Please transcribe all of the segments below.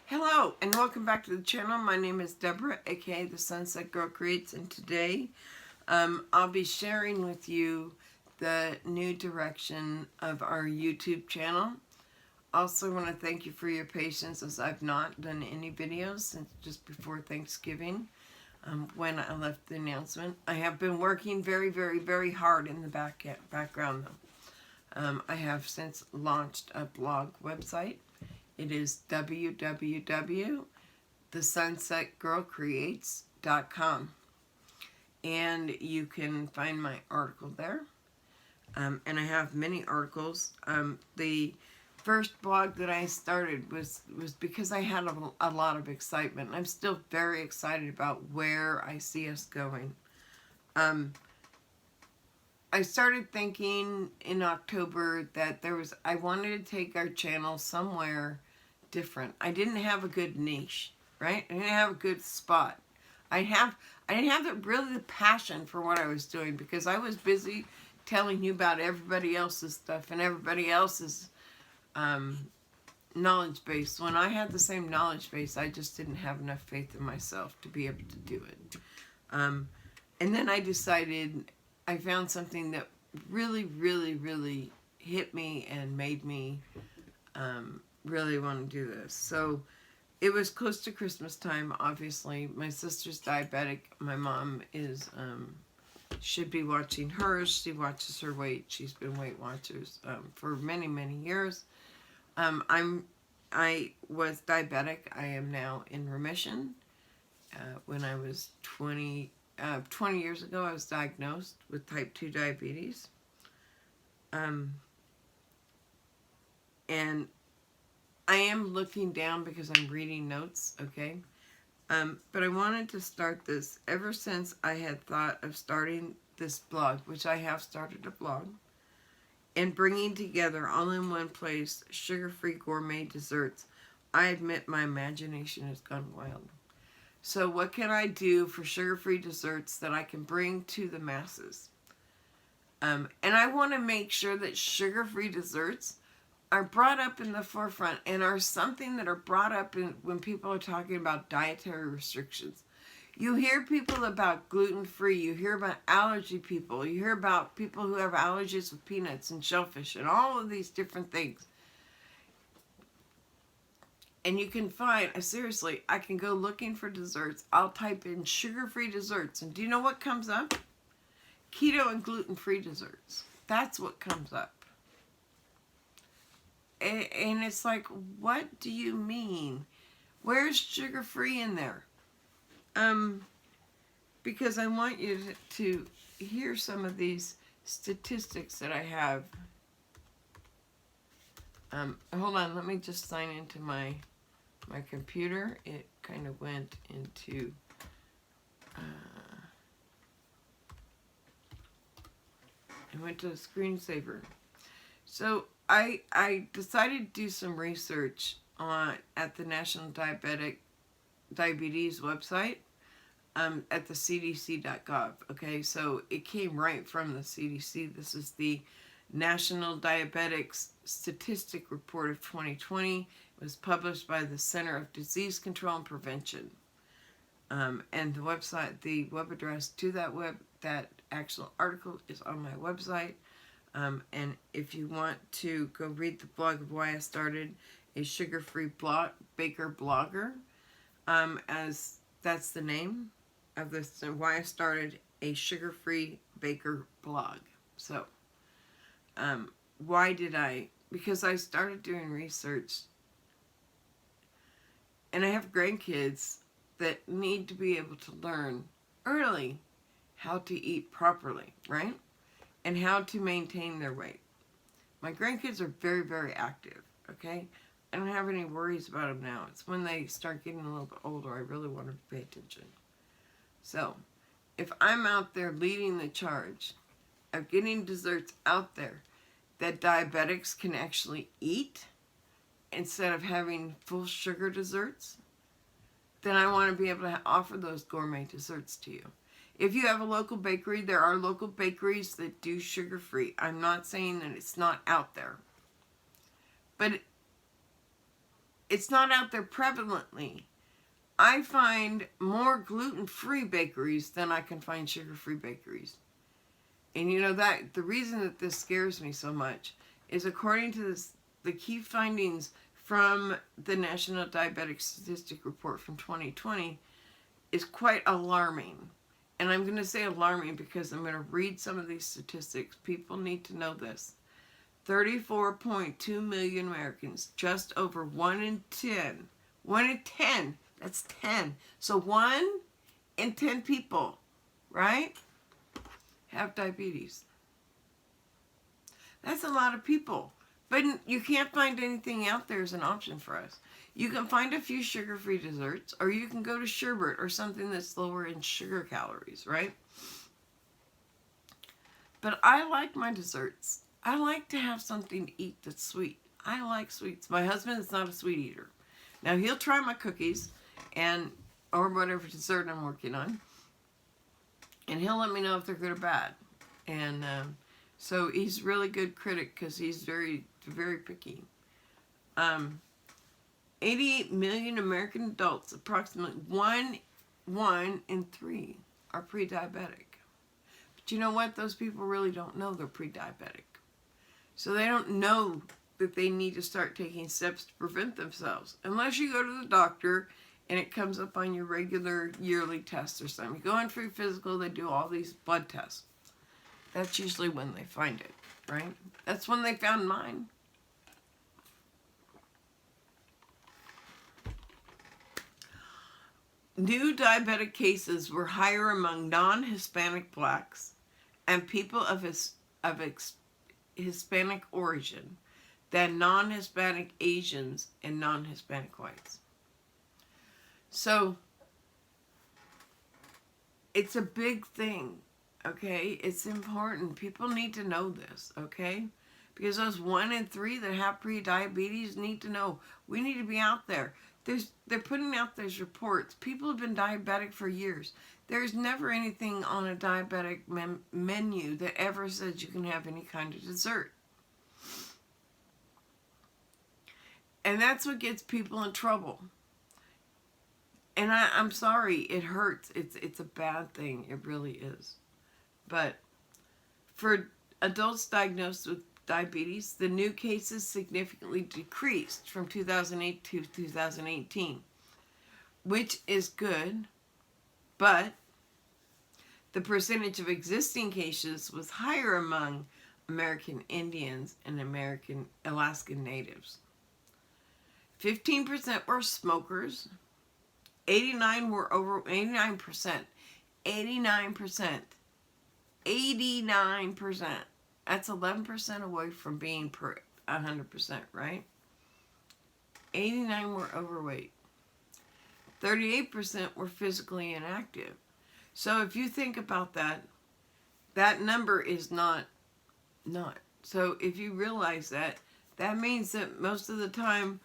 Hello and welcome back to the channel. My name is Deborah, aka the Sunset Girl Creates, and today I'll be sharing with you the new direction of our YouTube channel. Also want to thank you for your patience, as I've not done any videos since just before Thanksgiving when I left the announcement. I have been working very hard in the background though. I have since launched a blog website. It is www.thesunsetgirlcreates.com, and you can find my article there. And I have many articles. The first blog that I started was because I had a lot of excitement. I'm still very excited about where I see us going. I started thinking in October that I wanted to take our channel somewhere different. I didn't have a good niche, right? I didn't have a good spot. I didn't have really the passion for what I was doing because I was busy telling you about everybody else's stuff and everybody else's knowledge base. When I had the same knowledge base, I just didn't have enough faith in myself to be able to do it. And then I decided, I found something that really hit me and made me really want to do this. So it was close to Christmas time, obviously. My sister's diabetic. My mom is should be watching hers. She watches her weight. She's been Weight Watchers for many years. I was diabetic. I am now in remission. When I was 20 years ago, I was diagnosed with type 2 diabetes. And I am looking down because I'm reading notes, okay? But I wanted to start this ever since I had thought of starting this blog, which I have started a blog, and bringing together all in one place sugar-free gourmet desserts. I admit my imagination has gone wild. So what can I do for sugar-free desserts that I can bring to the masses? And I want to make sure that sugar-free desserts are brought up in the forefront and are something that are brought up when people are talking about dietary restrictions. You hear people about gluten-free, you hear about allergy people, you hear about people who have allergies with peanuts and shellfish and all of these different things. And you can find, seriously, I can go looking for desserts. I'll type in sugar-free desserts, and do you know what comes up? Keto and gluten-free desserts. That's what comes up. And it's like, what do you mean? Where's sugar-free in there? Because I want you to hear some of these statistics that I have. Hold on, let me just sign into my computer. It kind of went into it went to a screensaver. So I decided to do some research at the National Diabetes website at the CDC.gov. Okay, so it came right from the CDC. This is the National Diabetic Statistic Report of 2020. It was published by the Center of Disease Control and Prevention. And the website, the web address to that actual article is on my website. And if you want to go read the blog of why I started a sugar-free baker blogger, as that's the name of this, why I started a sugar-free baker blog. So, why did I? Because I started doing research, and I have grandkids that need to be able to learn early how to eat properly, right? And how to maintain their weight. My grandkids are very active, okay? I don't have any worries about them now. It's when they start getting a little bit older I really want to pay attention. So, if I'm out there leading the charge of getting desserts out there that diabetics can actually eat instead of having full sugar desserts, then I want to be able to offer those gourmet desserts to you. If you have a local bakery, there are local bakeries that do sugar-free. I'm not saying that it's not out there. But it's not out there prevalently. I find more gluten-free bakeries than I can find sugar-free bakeries. And you know that the reason that this scares me so much is according to the key findings from the National Diabetic Statistic Report from 2020 is quite alarming. And I'm going to say alarming because I'm going to read some of these statistics. People need to know this. 34.2 million Americans, just over 1 in 10. 1 in 10. That's 10. So 1 in 10 people, right, have diabetes. That's a lot of people. But you can't find anything out there as an option for us. You can find a few sugar-free desserts, or you can go to sherbet or something that's lower in sugar calories, right? But I like my desserts. I like to have something to eat that's sweet. I like sweets. My husband is not a sweet eater. Now, he'll try my cookies or whatever dessert I'm working on, and he'll let me know if they're good or bad. And so he's a really good critic because he's very, very picky. 88 million American adults, approximately one in 3, are pre-diabetic. But you know what? Those people really don't know they're pre-diabetic. So they don't know that they need to start taking steps to prevent themselves. Unless you go to the doctor and it comes up on your regular yearly test or something. You go in for your physical, they do all these blood tests. That's usually when they find it, right? That's when they found mine. New diabetic cases were higher among non-Hispanic blacks and people of Hispanic origin than non-Hispanic Asians and non-Hispanic whites. So it's a big thing, okay? It's important. People need to know this, okay? Because those 1 in 3 that have pre-diabetes need to know. We need to be out there. They're putting out those reports. People have been diabetic for years. There's never anything on a diabetic menu that ever says you can have any kind of dessert. And that's what gets people in trouble. And I'm sorry, it hurts. It's a bad thing. It really is. But for adults diagnosed with diabetes, the new cases significantly decreased from 2008 to 2018, which is good, but the percentage of existing cases was higher among American Indians and American Alaskan Natives. 15% were smokers. 89% were over 89%. 89%. 89%. That's 11% away from being 100%, right? 89% were overweight. 38% were physically inactive. So if you think about that, that number is not. So if you realize that, that means that most of the time,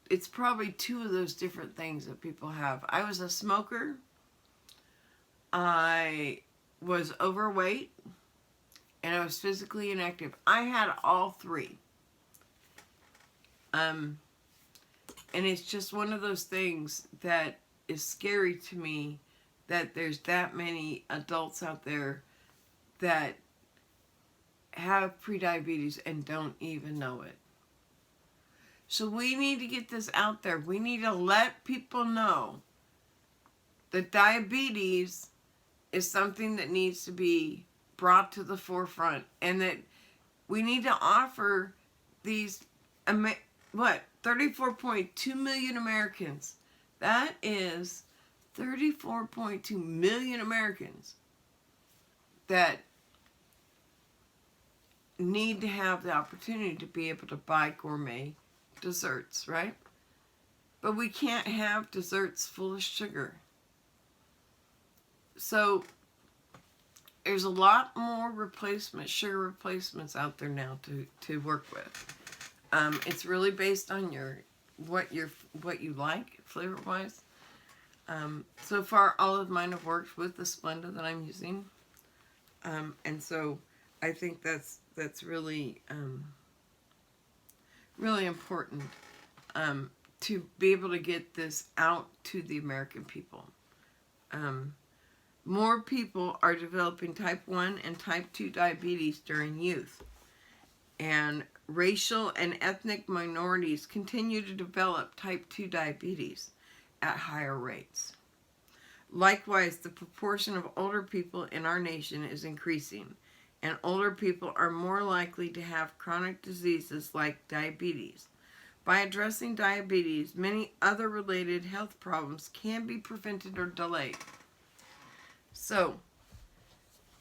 it's probably 2 of those different things that people have. I was a smoker. I was overweight. And I was physically inactive. I had all 3. And it's just one of those things that is scary to me, that there's that many adults out there that have prediabetes and don't even know it. So we need to get this out there. We need to let people know that diabetes is something that needs to be brought to the forefront, and that we need to offer these 34.2 million Americans. That is 34.2 million Americans that need to have the opportunity to be able to buy gourmet desserts, right? But we can't have desserts full of sugar. So there's a lot more sugar replacements out there now to work with. It's really based on what you like flavor wise. So far, all of mine have worked with the Splenda that I'm using, and so I think that's really really important to be able to get this out to the American people. More people are developing type 1 and type 2 diabetes during youth. And racial and ethnic minorities continue to develop type 2 diabetes at higher rates. Likewise, the proportion of older people in our nation is increasing, and older people are more likely to have chronic diseases like diabetes. By addressing diabetes, many other related health problems can be prevented or delayed. So,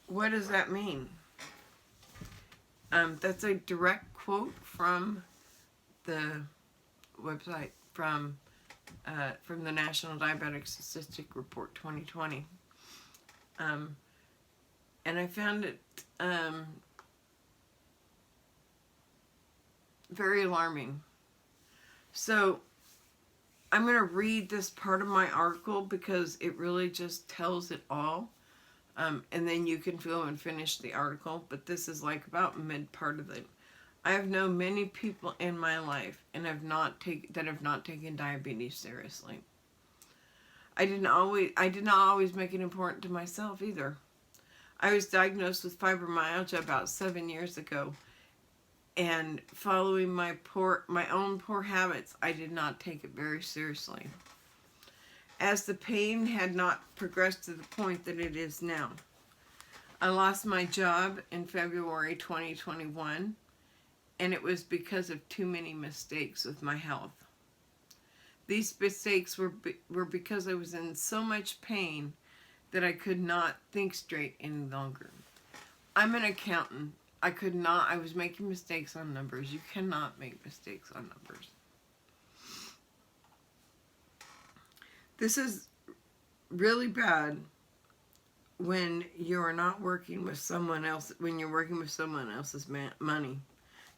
what does that mean? That's a direct quote from the website from the National Diabetic Statistic Report 2020. And I found it very alarming. So I'm going to read this part of my article because it really just tells it all. And then you can go and finish the article. But this is like about mid part of it. I have known many people in my life and have not taken diabetes seriously. I did not always make it important to myself either. I was diagnosed with fibromyalgia about 7 years ago, and following my own poor habits, I did not take it very seriously, as the pain had not progressed to the point that it is now. I lost my job in February 2021, and it was because of too many mistakes with my health. These mistakes were because I was in so much pain that I could not think straight any longer. I'm an accountant. I was making mistakes on numbers. You cannot make mistakes on numbers. This is really bad when you're not working with someone else, when you're working with someone else's money.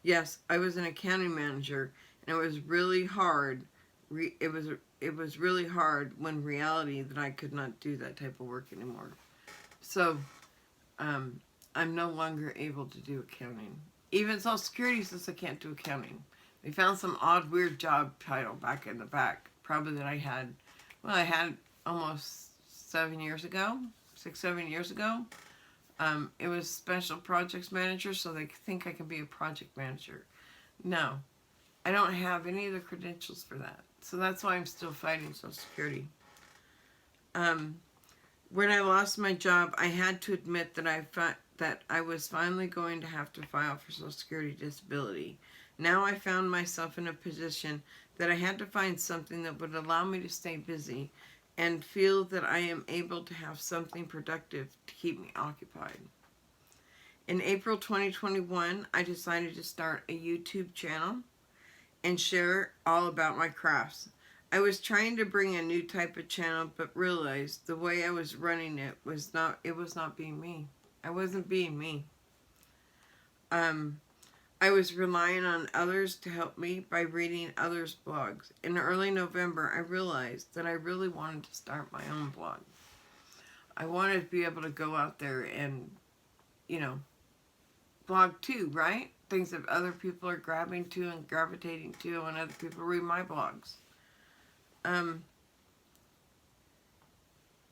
Yes, I was an accounting manager, and it was really hard. It was really hard when reality that I could not do that type of work anymore. So, I'm no longer able to do accounting. Even Social Security says I can't do accounting. They found some odd, weird job title back in the back, probably that I had almost 7 years ago, 6-7 years ago. It was special projects manager, so they think I can be a project manager. No, I don't have any of the credentials for that. So that's why I'm still fighting Social Security. When I lost my job, I had to admit that I was finally going to have to file for Social Security disability. Now I found myself in a position that I had to find something that would allow me to stay busy and feel that I am able to have something productive to keep me occupied. In April 2021, I decided to start a YouTube channel and share all about my crafts. I was trying to bring a new type of channel, but realized the way I was running it was not being me. I wasn't being me. I was relying on others to help me by reading others' blogs. In early November, I realized that I really wanted to start my own blog. I wanted to be able to go out there and, blog too, right? Things that other people are grabbing to and gravitating to, and other people read my blogs.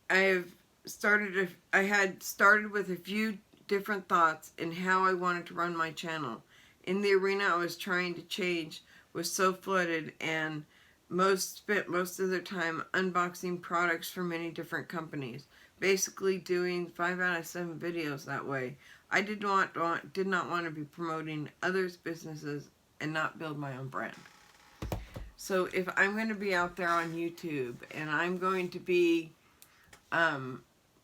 I had started with a few different thoughts in how I wanted to run my channel. In the arena I was trying to change was so flooded, and spent most of their time unboxing products from many different companies, basically doing 5 out of 7 videos that way. I did not want to be promoting others' businesses and not build my own brand. So if I'm going to be out there on YouTube and I'm going to be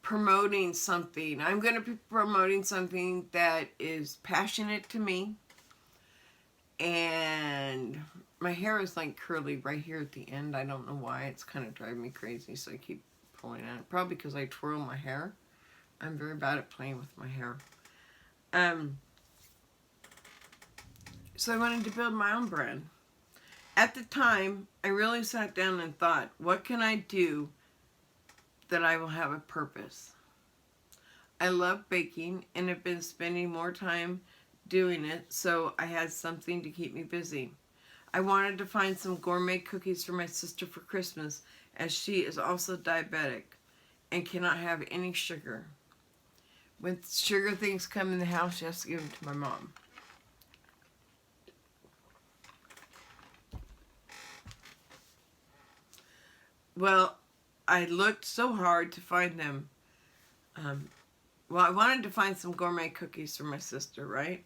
promoting something, I'm going to be promoting something that is passionate to me. And my hair is like curly right here at the end. I don't know why. It's kind of driving me crazy, so I keep pulling on it. Probably because I twirl my hair. I'm very bad at playing with my hair. So I wanted to build my own brand. At the time, I really sat down and thought, what can I do that I will have a purpose? I love baking and have been spending more time doing it, so I had something to keep me busy. I wanted to find some gourmet cookies for my sister for Christmas, as she is also diabetic and cannot have any sugar. When sugar things come in the house, she has to give them to my mom. Well, I looked so hard to find them. Well, I wanted to find some gourmet cookies for my sister, right?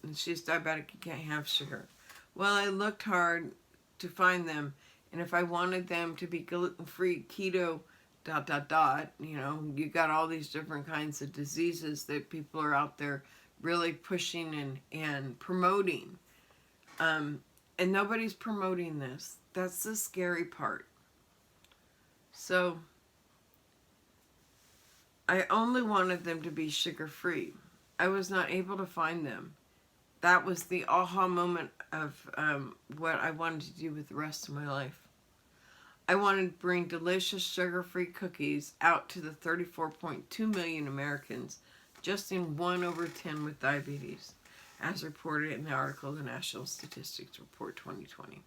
And she's diabetic, you can't have sugar. Well, I looked hard to find them, and if I wanted them to be gluten-free, keto, you know, you got all these different kinds of diseases that people are out there really pushing and promoting. And nobody's promoting this. That's the scary part. So I only wanted them to be sugar-free. I was not able to find them. That was the aha moment of what I wanted to do with the rest of my life. I wanted to bring delicious sugar-free cookies out to the 34.2 million Americans, just in 1 over 10 with diabetes, as reported in the article, the National Statistics Report 2020.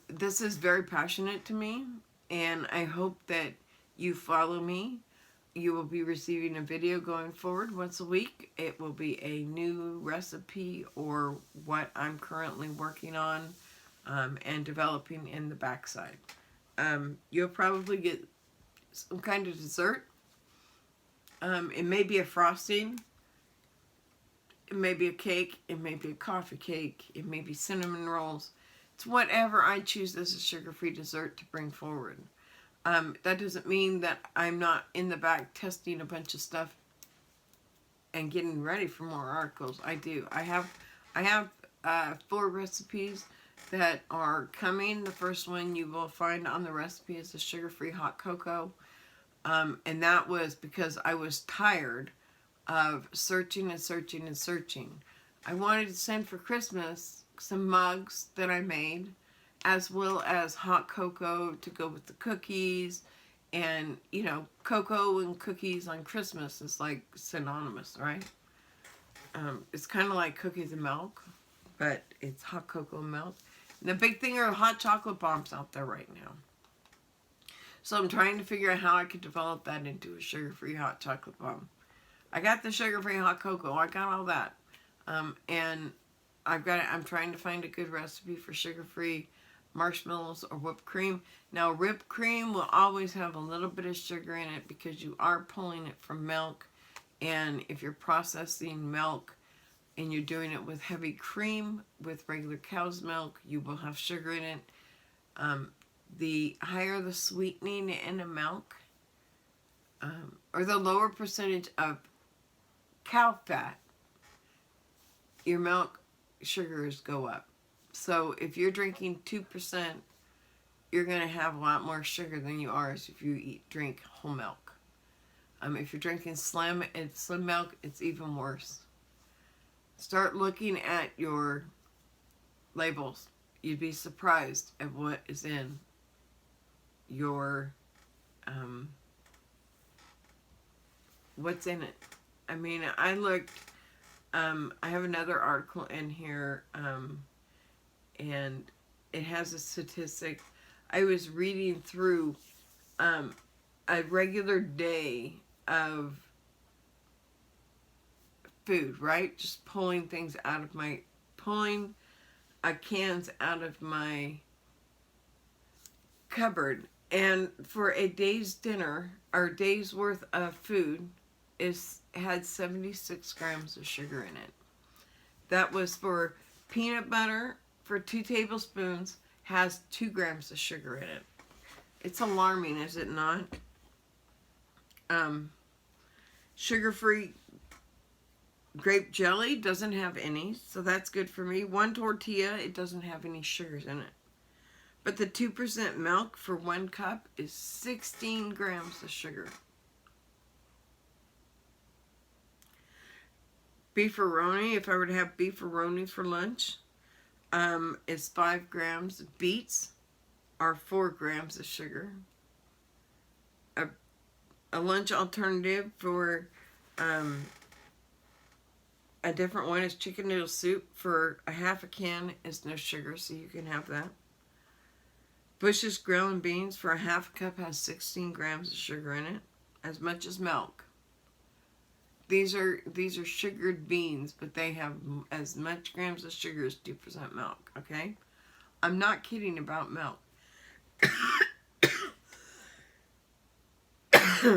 This is very passionate to me, and I hope that you follow me. You will be receiving a video going forward once a week. It will be a new recipe or what I'm currently working on and developing in the backside. You'll probably get some kind of dessert. It may be a frosting. It may be a cake. It may be a coffee cake. It may be cinnamon rolls. It's whatever I choose as a sugar-free dessert to bring forward. That doesn't mean that I'm not in the back testing a bunch of stuff and getting ready for more articles. I do. I have 4 recipes that are coming. The first one you will find on the recipe is the sugar-free hot cocoa. And that was because I was tired of searching and searching and searching. I wanted to send for Christmas some mugs that I made, as well as hot cocoa to go with the cookies. And, you know, cocoa and cookies on Christmas is like synonymous, right? It's kind of like cookies and milk, but it's hot cocoa and milk. And the big thing are hot chocolate bombs out there right now. So I'm trying to figure out how I could develop that into a sugar-free hot chocolate bomb. I got the sugar-free hot cocoa. I got all that. And I'm trying to find a good recipe for sugar-free marshmallows or whipped cream. Now, whipped cream will always have a little bit of sugar in it because you are pulling it from milk. And if you're processing milk and you're doing it with heavy cream, with regular cow's milk, you will have sugar in it. The higher the sweetening in a milk, or the lower percentage of cow fat, your milk sugars go up. So if you're drinking 2%, you're going to have a lot more sugar than you are if you drink whole milk. If you're drinking slim milk, it's even worse. Start looking at your labels. You'd be surprised at what is in your, what's in it. I mean, I looked, I have another article in here, and it has a statistic. I was reading through a regular day of food, right? Just pulling things out of my, pulling cans out of my cupboard. And for a day's dinner, or day's worth of food, had 76 grams of sugar in it. That was for peanut butter, for 2 tablespoons, has 2 grams of sugar in it. It's alarming, is it not? Sugar-free grape jelly doesn't have any, so that's good for me. 1 tortilla, it doesn't have any sugars in it. But the 2% milk for 1 cup is 16 grams of sugar. Beefaroni, if I were to have beefaroni for lunch, is 5 grams. Beets are 4 grams of sugar. A lunch alternative for a A different one is chicken noodle soup. For a half a can is no sugar, so you can have that. Bush's grilled beans for a half a cup has 16 grams of sugar in it, as much as milk. These are sugared beans, but they have as much grams of sugar as 2% milk, okay? I'm not kidding about milk.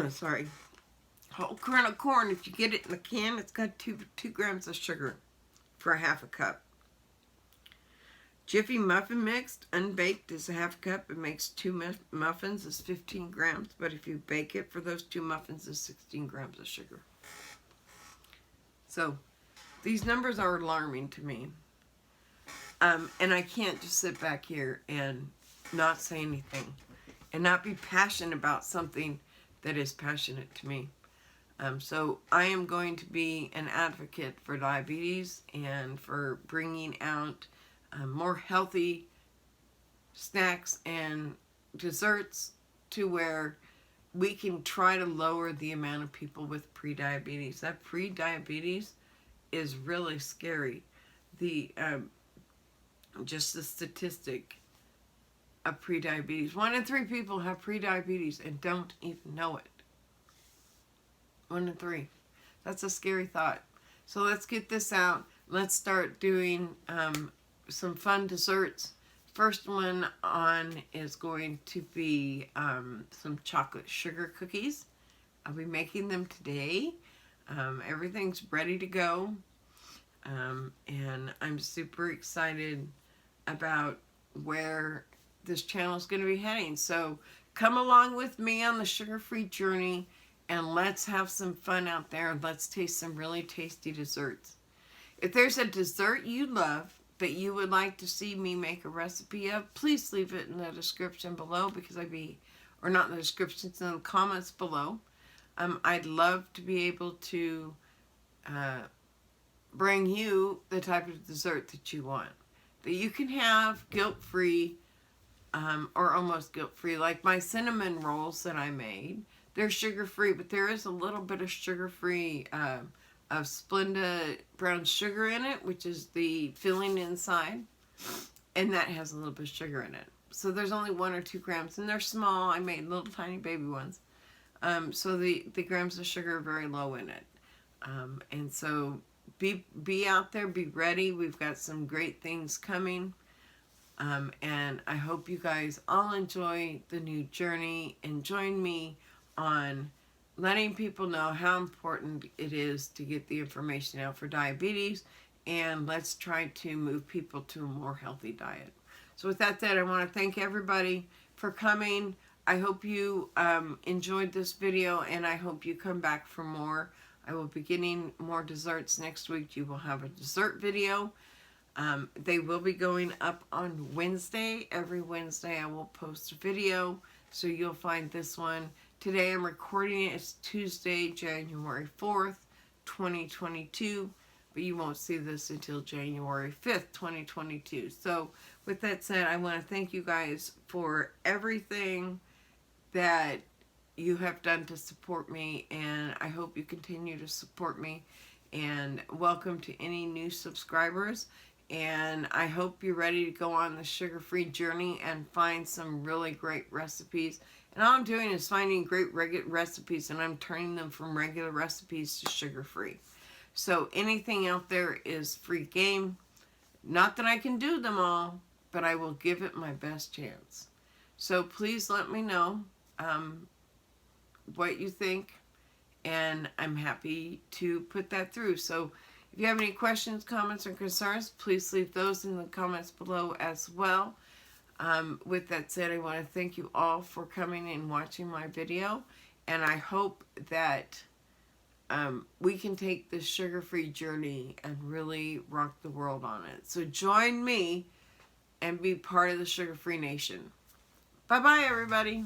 Sorry. Whole kernel corn, if you get it in the can, it's got 2 grams of sugar for a half a cup. Jiffy muffin mixed, unbaked, is a half cup. It makes 2 muffins, is 15 grams. But if you bake it, for those 2 muffins, is 16 grams of sugar. So, these numbers are alarming to me. And I can't just sit back here and not say anything. And not be passionate about something that is passionate to me. So I am going to be an advocate for diabetes and for bringing out more healthy snacks and desserts to where we can try to lower the amount of people with prediabetes. That prediabetes is really scary. Just the statistic of prediabetes. 1 in 3 people have prediabetes and don't even know it. 1 in 3. That's a scary thought. So let's get this out. Let's start doing some fun desserts. First one on is going to be some chocolate sugar cookies. I'll be making them today. Everything's ready to go. And I'm super excited about where this channel is going to be heading. So come along with me on the sugar-free journey. And let's have some fun out there, and let's taste some really tasty desserts. If there's a dessert you love that you would like to see me make a recipe of, please leave it in the description below, because or not in the description, it's in the comments below. I'd love to be able to bring you the type of dessert that you want, that you can have guilt-free, or almost guilt-free, like my cinnamon rolls that I made. They're sugar-free, but there is a little bit of sugar-free of Splenda brown sugar in it, which is the filling inside, and that has a little bit of sugar in it. So there's only 1 or 2 grams, and they're small. I made little tiny baby ones. So the grams of sugar are very low in it. And so be out there, be ready. We've got some great things coming. And I hope you guys all enjoy the new journey and join me on letting people know how important it is to get the information out for diabetes, and let's try to move people to a more healthy diet. So with that said, I want to thank everybody for coming. I hope you enjoyed this video, and I hope you come back for more. I will be getting more desserts next week. You will have a dessert video. They will be going up on Wednesday. Every Wednesday I will post a video, so you'll find this one. Today I'm recording it. It's Tuesday, January 4th, 2022, but you won't see this until January 5th, 2022. So with that said, I want to thank you guys for everything that you have done to support me, and I hope you continue to support me, and welcome to any new subscribers. And I hope you're ready to go on the sugar-free journey and find some really great recipes. And all I'm doing is finding great recipes, and I'm turning them from regular recipes to sugar-free. So anything out there is free game. Not that I can do them all, but I will give it my best chance. So please let me know what you think, and I'm happy to put that through. So if you have any questions, comments, or concerns, please leave those in the comments below as well. With that said, I want to thank you all for coming and watching my video, and I hope that we can take this sugar-free journey and really rock the world on it. So join me and be part of the sugar-free nation. Bye-bye, everybody.